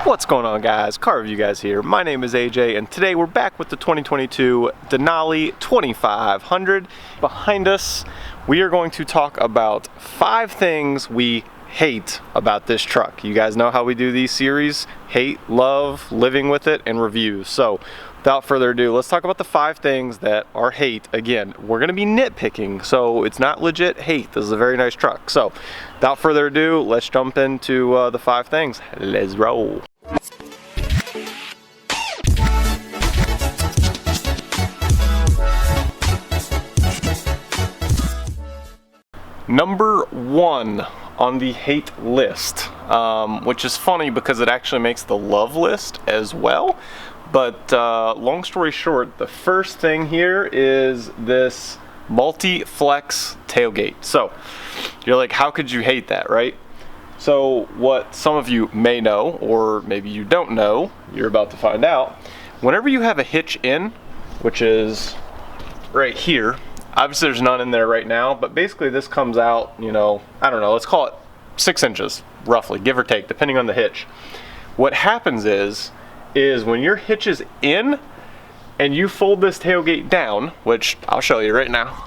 What's going on, guys? Car Review Guys here. My name is AJ, and today we're back with the 2022 Denali 2500. Behind us, we are going to talk about 5 things we hate about this truck. You guys know how we do these series: hate, love, living with it, and reviews. So without further ado, let's talk about the 5 things that are hate. Again, we're going to be nitpicking, so it's not legit hate. This is a very nice truck. So without further ado, let's jump into the 5 things. Let's roll. Number 1 on the hate list, which is funny because it actually makes the love list as well. But long story short, the first thing here is this multi-flex tailgate. So you're like, how could you hate that, right? So what some of you may know, or maybe you don't know, you're about to find out. Whenever you have a hitch in, which is right here, obviously there's none in there right now, but basically this comes out, you know, I don't know, let's call it 6 inches, roughly, give or take, depending on the hitch. What happens is when your hitch is in and you fold this tailgate down, which I'll show you right now.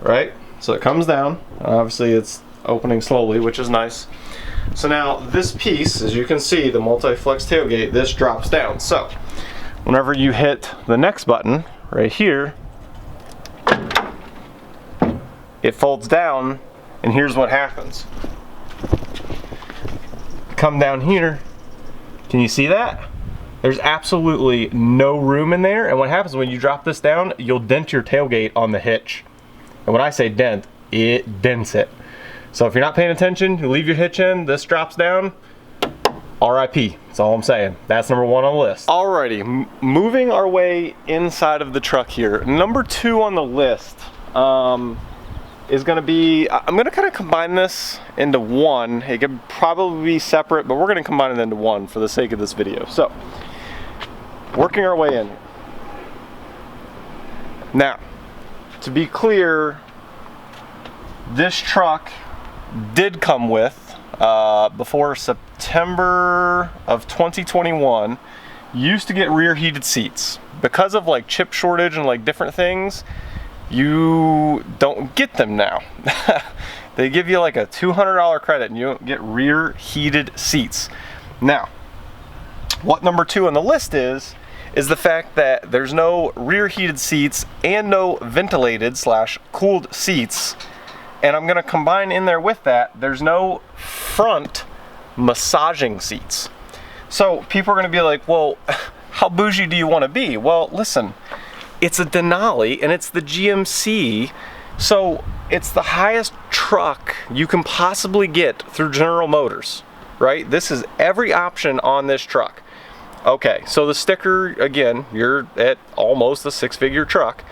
Right? So it comes down. Obviously it's opening slowly, which is nice. So now this piece, as you can see, the multi-flex tailgate, this drops down. So whenever you hit the next button right here, it folds down, and here's what happens. Come down here, can you see that? There's absolutely no room in there, and what happens when you drop this down, you'll dent your tailgate on the hitch. And when I say dent, it dents it. So if you're not paying attention, you leave your hitch in, this drops down, RIP, that's all I'm saying. That's number 1 on the list. Alrighty, moving our way inside of the truck here. Number 2 on the list is gonna be, I'm gonna kind of combine this into one. It could probably be separate, but we're gonna combine it into one for the sake of this video. So, working our way in. Now, to be clear, this truck did come with, before September of 2021, used to get rear heated seats. Because of like chip shortage and like different things, you don't get them now. They give you like a $200 credit and you don't get rear heated seats. Now, what number 2 on the list is the fact that there's no rear heated seats and no ventilated / cooled seats. And I'm gonna combine in there with that, there's no front massaging seats. So people are gonna be like, well, how bougie do you wanna be? Well, listen, it's a Denali and it's the GMC, so it's the highest truck you can possibly get through General Motors, right? This is every option on this truck. Okay, so the sticker, again, you're at almost a 6-figure truck.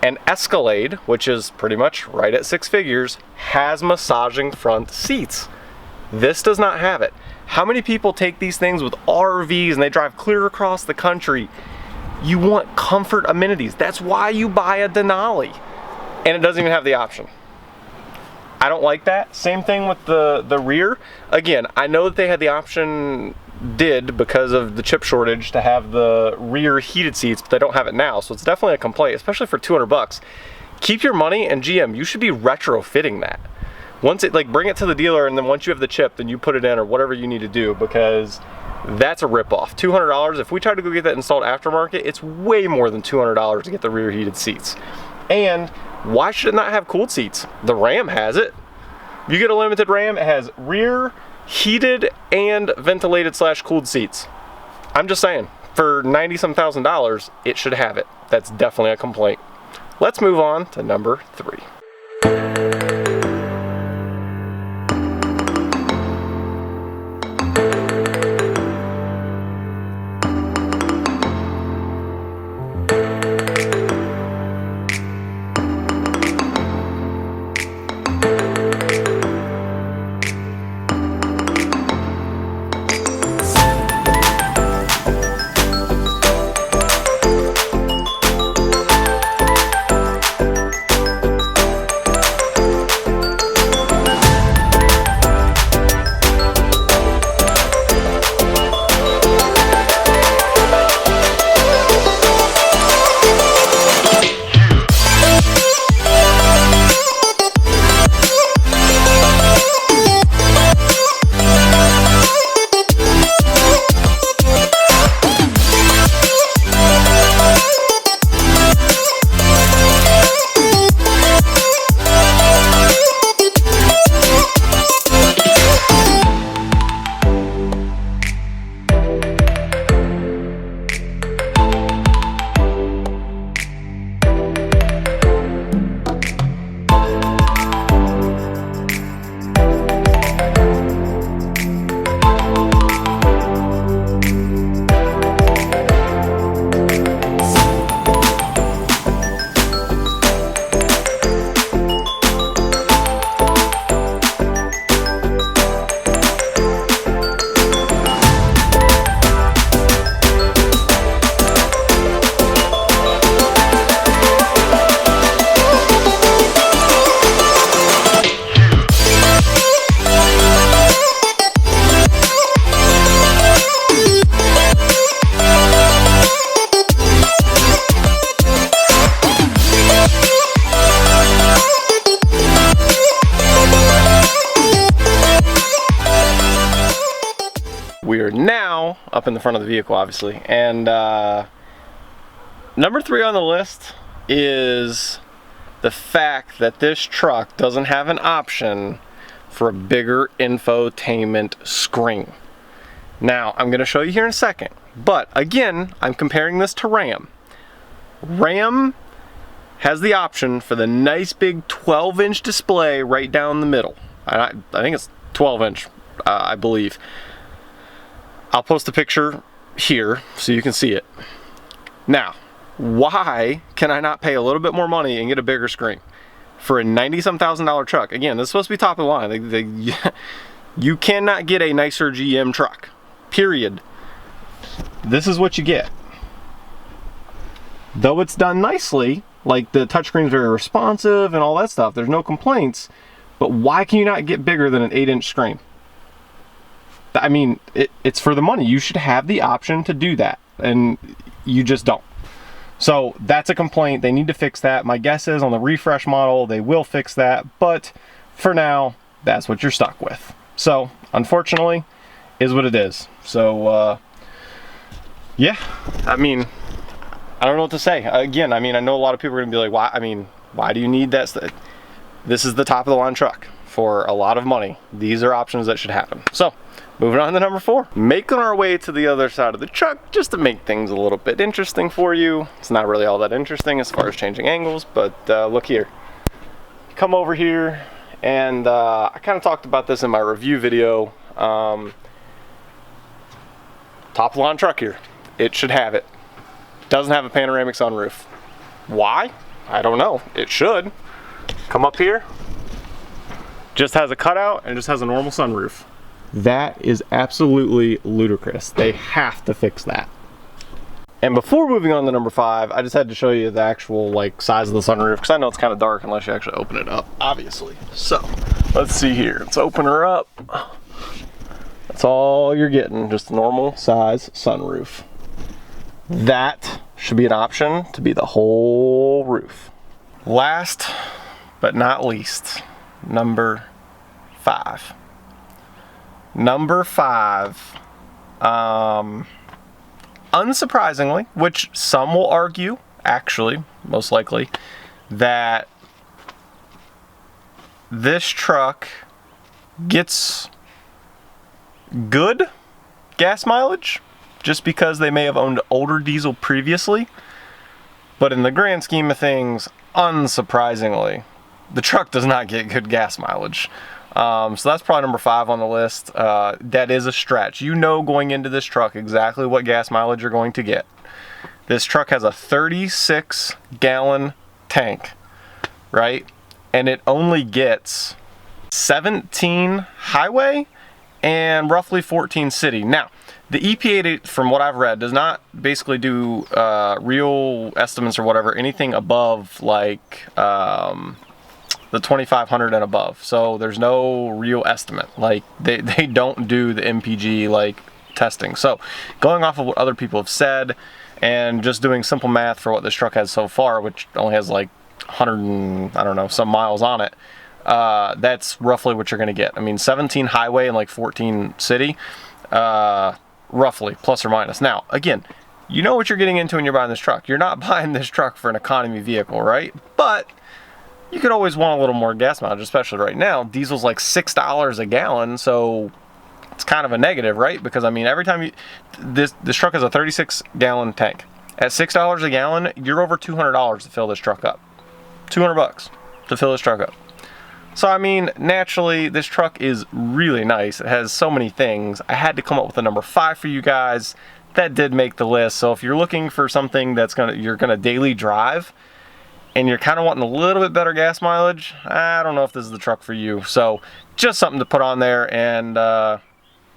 And Escalade, which is pretty much right at 6 figures, has massaging front seats. This does not have it. How many people take these things with RVs and they drive clear across the country? You want comfort amenities. That's why you buy a Denali. And it doesn't even have the option. I don't like that. Same thing with the rear. Again, I know that they had the option, because of the chip shortage, to have the rear heated seats, but they don't have it now, so it's definitely a complaint, especially for 200 bucks. Keep your money, and GM, you should be retrofitting that. Once it, like, bring it to the dealer, and then once you have the chip, then you put it in or whatever you need to do, because that's a ripoff. $200, if we try to go get that installed aftermarket, it's way more than $200 to get the rear heated seats. And why should it not have cooled seats? The Ram has it. You get a limited Ram, it has rear heated and ventilated / cooled seats. I'm just saying, for $90-some thousand, it should have it. That's definitely a complaint. Let's move on to number 3. we are now up in the front of the vehicle, obviously. And number 3 on the list is the fact that this truck doesn't have an option for a bigger infotainment screen. Now, I'm going to show you here in a second, but again, I'm comparing this to Ram. Ram has the option for the nice big 12-inch display right down the middle. I think it's 12-inch, I believe. I'll post a picture here so you can see it. Now, why can I not pay a little bit more money and get a bigger screen for a $90-some thousand truck? Again, this is supposed to be top of the line. You cannot get a nicer GM truck, period. This is what you get. Though it's done nicely, like the touchscreen's very responsive and all that stuff, there's no complaints, but why can you not get bigger than an 8-inch screen? I mean, it's for the money. You should have the option to do that, and you just don't. So that's a complaint. They need to fix that. My guess is on the refresh model, they will fix that, but for now, that's what you're stuck with. So, unfortunately, is what it is. So, yeah, I mean, I don't know what to say. Again, I mean, I know a lot of people are gonna be like, why? I mean, why do you need that? This is the top of the line truck for a lot of money. These are options that should happen. So, moving on to number 4. Making our way to the other side of the truck just to make things a little bit interesting for you. It's not really all that interesting as far as changing angles, but look here. Come over here, and I kind of talked about this in my review video. Top of the line truck here. It should have it. Doesn't have a panoramic sunroof. Why? I don't know. It should. Come up here. Just has a cutout and just has a normal sunroof. That is absolutely ludicrous. They have to fix that. And before moving on to number 5, I just had to show you the actual like size of the sunroof, because I know it's kind of dark unless you actually open it up, obviously. So let's see here. Let's open her up. That's all you're getting, just a normal size sunroof. That should be an option to be the whole roof. Last but not least, number 5. Number 5, unsurprisingly, which some will argue, actually, most likely, that this truck gets good gas mileage just because they may have owned older diesel previously, but in the grand scheme of things, unsurprisingly, the truck does not get good gas mileage. So that's probably number 5 on the list. That is a stretch. You know going into this truck exactly what gas mileage you're going to get. This truck has a 36-gallon tank, right? And it only gets 17 highway and roughly 14 city. Now, the EPA, from what I've read, does not basically do real estimates or whatever, anything above like the 2500 and above. So there's no real estimate. Like they don't do the MPG like testing. So going off of what other people have said and just doing simple math for what this truck has so far, which only has like 100 and I don't know some miles on it, that's roughly what you're gonna get. I mean 17 highway and like 14 city, roughly, plus or minus. Now again, you know what you're getting into when you're buying this truck. You're not buying this truck for an economy vehicle, right? But you could always want a little more gas mileage, especially right now. Diesel's like $6 a gallon, so it's kind of a negative, right? Because I mean, every time you, this truck has a 36-gallon tank. At $6 a gallon, you're over $200 to fill this truck up. 200 bucks to fill this truck up. So I mean, naturally, this truck is really nice. It has so many things. I had to come up with a number 5 for you guys. That did make the list. So if you're looking for something that's you're gonna daily drive, and you're kind of wanting a little bit better gas mileage, I don't know if this is the truck for you. So just something to put on there. And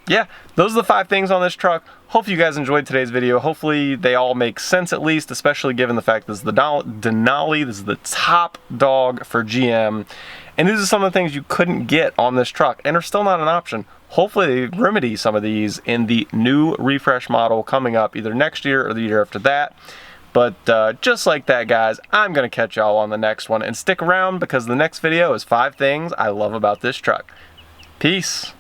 yeah, those are the 5 things on this truck. Hopefully you guys enjoyed today's video. Hopefully they all make sense at least, especially given the fact this is the Denali. This is the top dog for GM. And these are some of the things you couldn't get on this truck and are still not an option. Hopefully they remedy some of these in the new refresh model coming up either next year or the year after that. But just like that, guys, I'm going to catch y'all on the next one. And stick around because the next video is 5 things I love about this truck. Peace.